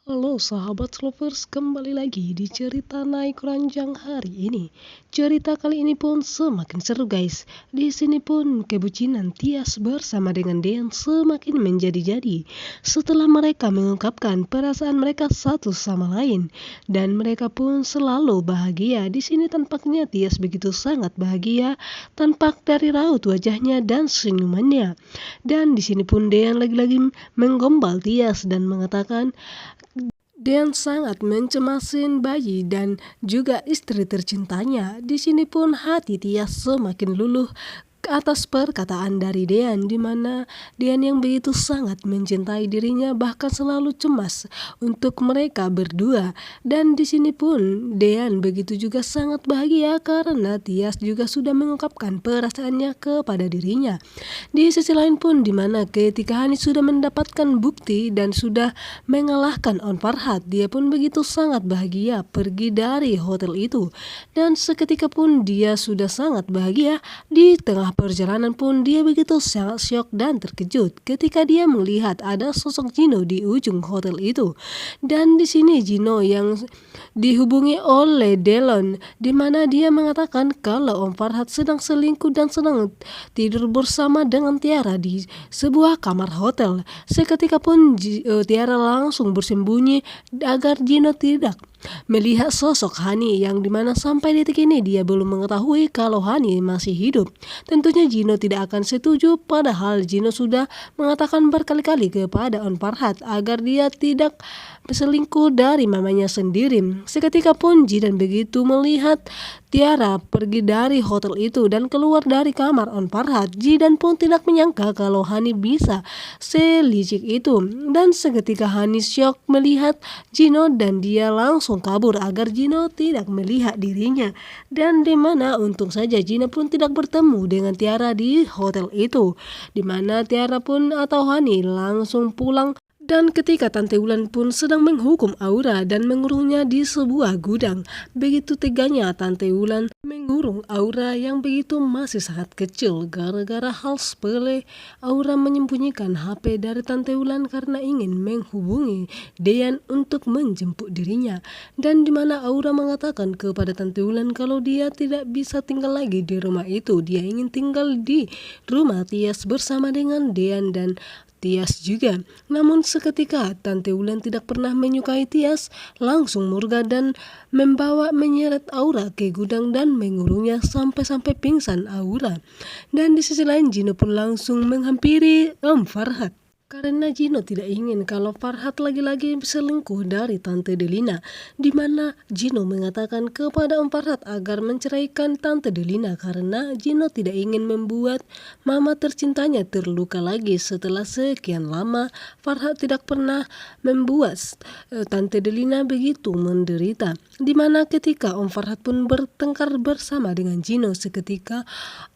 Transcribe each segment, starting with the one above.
Halo sahabat lovers, kembali lagi di cerita naik ranjang hari ini. Cerita kali ini pun semakin seru guys. Di sini pun kebucinan Tias bersama dengan Dean semakin menjadi-jadi setelah mereka mengungkapkan perasaan mereka satu sama lain, dan mereka pun selalu bahagia. Di sini tampaknya Tias begitu sangat bahagia, tampak dari raut wajahnya dan senyumannya. Dan di sini pun Dean lagi-lagi menggombal Tias dan mengatakan Dean sangat mencemasin bayi dan juga istri tercintanya. Di sini pun hati Tias semakin luluh atas perkataan dari Dean, di mana Dean yang begitu sangat mencintai dirinya bahkan selalu cemas untuk mereka berdua. Dan di sini pun Dean begitu juga sangat bahagia karena Tias juga sudah mengungkapkan perasaannya kepada dirinya. Di sisi lain pun di mana ketika Hani sudah mendapatkan bukti dan sudah mengalahkan On Farhat, dia pun begitu sangat bahagia pergi dari hotel itu. Dan seketika pun dia sudah sangat bahagia, di tengah perjalanan pun dia begitu sangat syok dan terkejut ketika dia melihat ada sosok Gino di ujung hotel itu. Dan di sini Gino yang dihubungi oleh Delon, di mana dia mengatakan kalau Om Farhat sedang selingkuh dan sedang tidur bersama dengan Tiara di sebuah kamar hotel. Seketika pun Tiara langsung bersembunyi agar Gino tidak melihat sosok Hani, yang dimana sampai detik ini dia belum mengetahui kalau Hani masih hidup. Tentunya Gino tidak akan setuju, padahal Gino sudah mengatakan berkali-kali kepada On Farhat agar dia tidak berselingkuh dari mamanya sendiri. Seketika pun Jidan begitu melihat Tiara pergi dari hotel itu dan keluar dari kamar On Farhat, Jidan pun tidak menyangka kalau Hani bisa selicik itu. Dan seketika Hani syok melihat Gino dan dia langsung kabur agar Gino tidak melihat dirinya. Dan dimana untung saja Gino pun tidak bertemu dengan Tiara di hotel itu, dimana Tiara pun atau Hani langsung pulang. Dan ketika Tante Wulan pun sedang menghukum Aura dan mengurungnya di sebuah gudang, begitu teganya Tante Wulan mengurung Aura yang begitu masih sangat kecil. Gara-gara hal sepele, Aura menyembunyikan HP dari Tante Wulan karena ingin menghubungi Dean untuk menjemput dirinya. Dan dimana Aura mengatakan kepada Tante Wulan kalau dia tidak bisa tinggal lagi di rumah itu, dia ingin tinggal di rumah Tias bersama dengan Dean dan Tias juga. Namun seketika Tante Wulan tidak pernah menyukai Tias, langsung murka dan menyeret Aura ke gudang dan mengurungnya sampai-sampai pingsan Aura. Dan di sisi lain Gino pun langsung menghampiri Om Farhat, karena Gino tidak ingin kalau Farhat lagi-lagi selingkuh dari Tante Delina, di mana Gino mengatakan kepada Om Farhat agar menceraikan Tante Delina karena Gino tidak ingin membuat mama tercintanya terluka lagi. Setelah sekian lama Farhat tidak pernah membuat Tante Delina begitu menderita, di mana ketika Om Farhat pun bertengkar bersama dengan Gino, seketika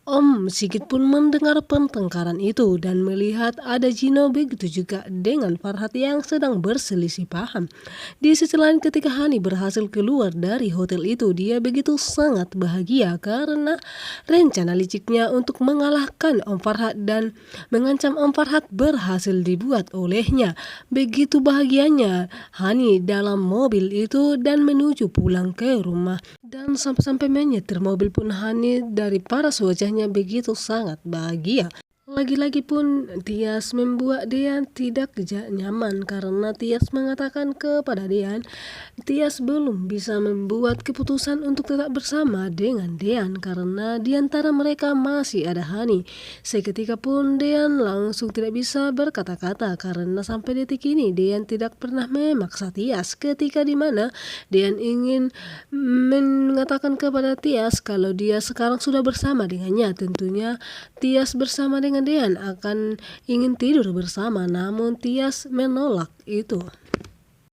Om Sigit pun mendengar pertengkaran itu dan melihat ada Gino begitu juga dengan Farhat yang sedang berselisih paham. Di sisi lain ketika Hani berhasil keluar dari hotel itu, dia begitu sangat bahagia karena rencana liciknya untuk mengalahkan Om Farhat dan mengancam Om Farhat berhasil dibuat olehnya. Begitu bahagianya Hani dalam mobil itu dan menuju pulang ke rumah. Dan sampai-sampai menyetir mobil pun Hani dari paras wajahnya begitu sangat bahagia. Lagi-lagi pun Tias membuat Dean tidak nyaman karena Tias mengatakan kepada Dean, Tias belum bisa membuat keputusan untuk tetap bersama dengan Dean karena di antara mereka masih ada Hani. Seketika pun Dean langsung tidak bisa berkata-kata karena sampai detik ini Dean tidak pernah memaksa Tias, ketika dimana Dean ingin mengatakan kepada Tias kalau dia sekarang sudah bersama dengannya. Tentunya Tias bersama dengan Dean akan ingin tidur bersama, namun Tias menolak itu.